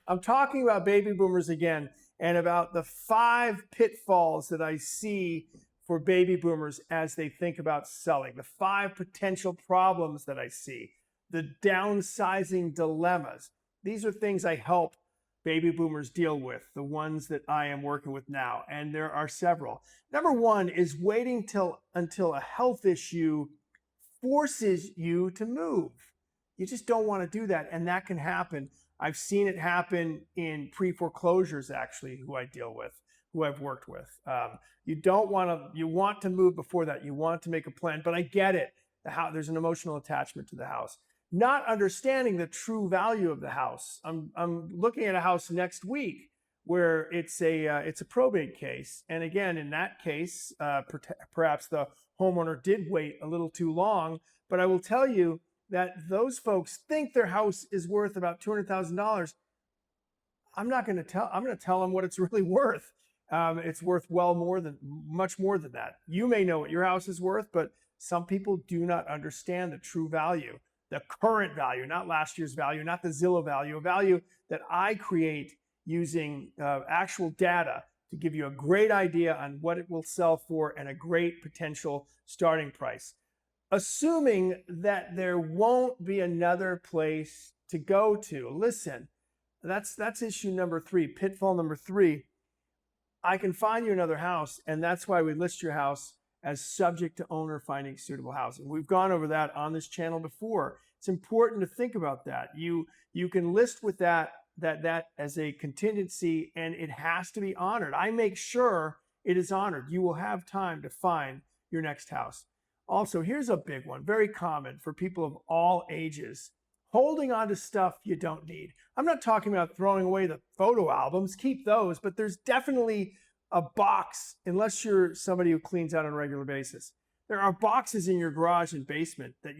I'm talking about baby boomers again and about the 5 pitfalls that I see for baby boomers as they think about selling, the 5 potential problems that I see, the downsizing dilemmas. These are things I help baby boomers deal with, the ones that I am working with now, and there are several. Number one is waiting until a health issue forces you to move. You just don't want to do that, and that can happen. I've seen it happen in pre-foreclosures, actually, who I deal with, who I've worked with. You don't want to, you want to move before that. You want to make a plan, but I get it. There's an emotional attachment to the house. Not understanding the true value of the house. I'm looking at a house next week where it's a probate case, and again, in that case, perhaps the homeowner did wait a little too long. But I will tell you that those folks think their house is worth about $200,000. I'm going to tell them what it's really worth. It's worth much more than that. You may know what your house is worth, but some people do not understand the true value, the current value, not last year's value, not the Zillow value, a value that I create using actual data to give you a great idea on what it will sell for and a great potential starting price. Assuming that there won't be another place to go to. Listen, that's issue number 3, pitfall number 3. I can find you another house, and that's why we list your house as subject to owner finding suitable housing. We've gone over that on this channel before. It's important to think about that. You can list with that as a contingency, and it has to be honored. I make sure it is honored. You will have time to find your next house. Also, here's a big one, very common for people of all ages. Holding on to stuff you don't need. I'm not talking about throwing away the photo albums, keep those, but there's definitely a box, unless you're somebody who cleans out on a regular basis. There are boxes in your garage and basement that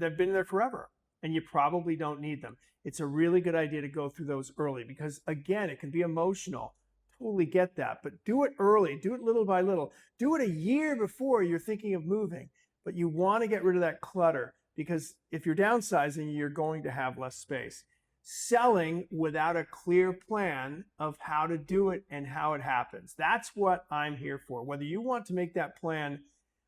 have been there forever, and you probably don't need them. It's a really good idea to go through those early because, again, it can be emotional. Totally get that, but do it early. Do it little by little. Do it a year before you're thinking of moving, but you want to get rid of that clutter because if you're downsizing, you're going to have less space. Selling without a clear plan of how to do it and how it happens. That's what I'm here for. Whether you want to make that plan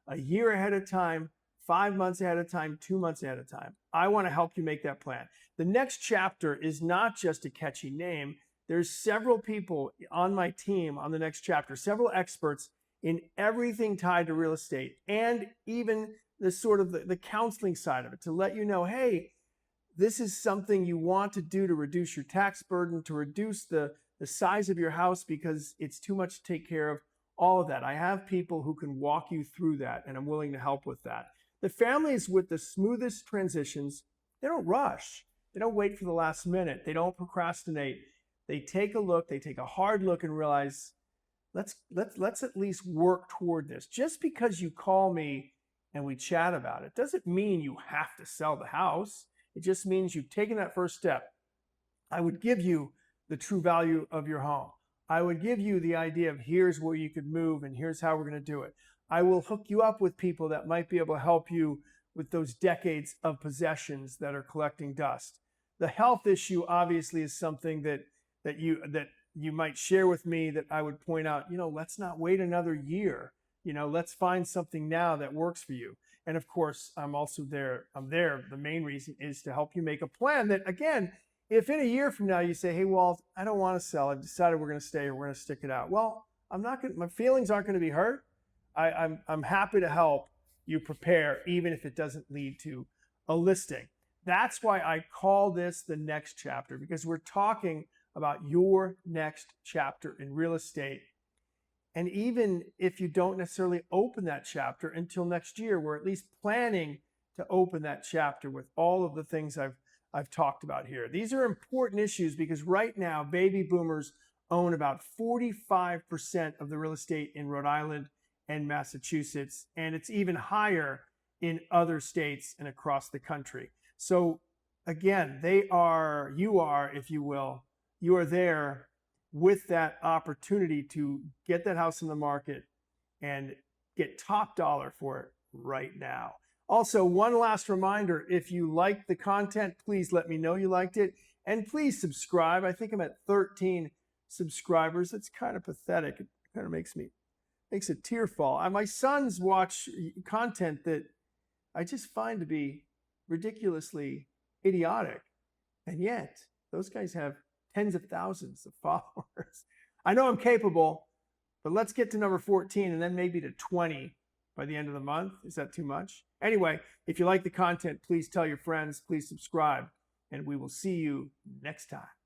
a year ahead of time, 5 months ahead of time, 2 months ahead of time, I want to help you make that plan. The next chapter is not just a catchy name. There's several people on my team on the next chapter, several experts in everything tied to real estate and even the sort of the counseling side of it to let you know, hey, this is something you want to do to reduce your tax burden, to reduce the size of your house because it's too much to take care of, all of that. I have people who can walk you through that, and I'm willing to help with that. The families with the smoothest transitions, they don't rush. They don't wait for the last minute. They don't procrastinate. They take a look, they take a hard look and realize, let's at least work toward this. Just because you call me and we chat about it doesn't mean you have to sell the house. It just means you've taken that first step. I would give you the true value of your home. I would give you the idea of here's where you could move and here's how we're going to do it. I will hook you up with people that might be able to help you with those decades of possessions that are collecting dust. The health issue obviously is something that you might share with me that I would point out, let's not wait another year. Let's find something now that works for you. And of course, I'm also there. The main reason is to help you make a plan that, again, if in a year from now you say, hey, Walt, I don't want to sell. I've decided we're going to stay or we're going to stick it out. Well, my feelings aren't going to be hurt. I'm happy to help you prepare, even if it doesn't lead to a listing. That's why I call this the next chapter, because we're talking about your next chapter in real estate. And even if you don't necessarily open that chapter until next year, we're at least planning to open that chapter with all of the things I've talked about here. These are important issues because right now, baby boomers own about 45% of the real estate in Rhode Island and Massachusetts, and it's even higher in other states and across the country. So again, you are, if you will, you are there with that opportunity to get that house in the market and get top dollar for it right now. Also, one last reminder, if you liked the content, please let me know you liked it. And please subscribe. I think I'm at 13 subscribers. It's kind of pathetic. It kind of makes a tear fall. My sons watch content that I just find to be ridiculously idiotic. And yet, those guys have tens of thousands of followers. I know I'm capable, but let's get to number 14 and then maybe to 20 by the end of the month. Is that too much? Anyway, if you like the content, please tell your friends, please subscribe, and we will see you next time.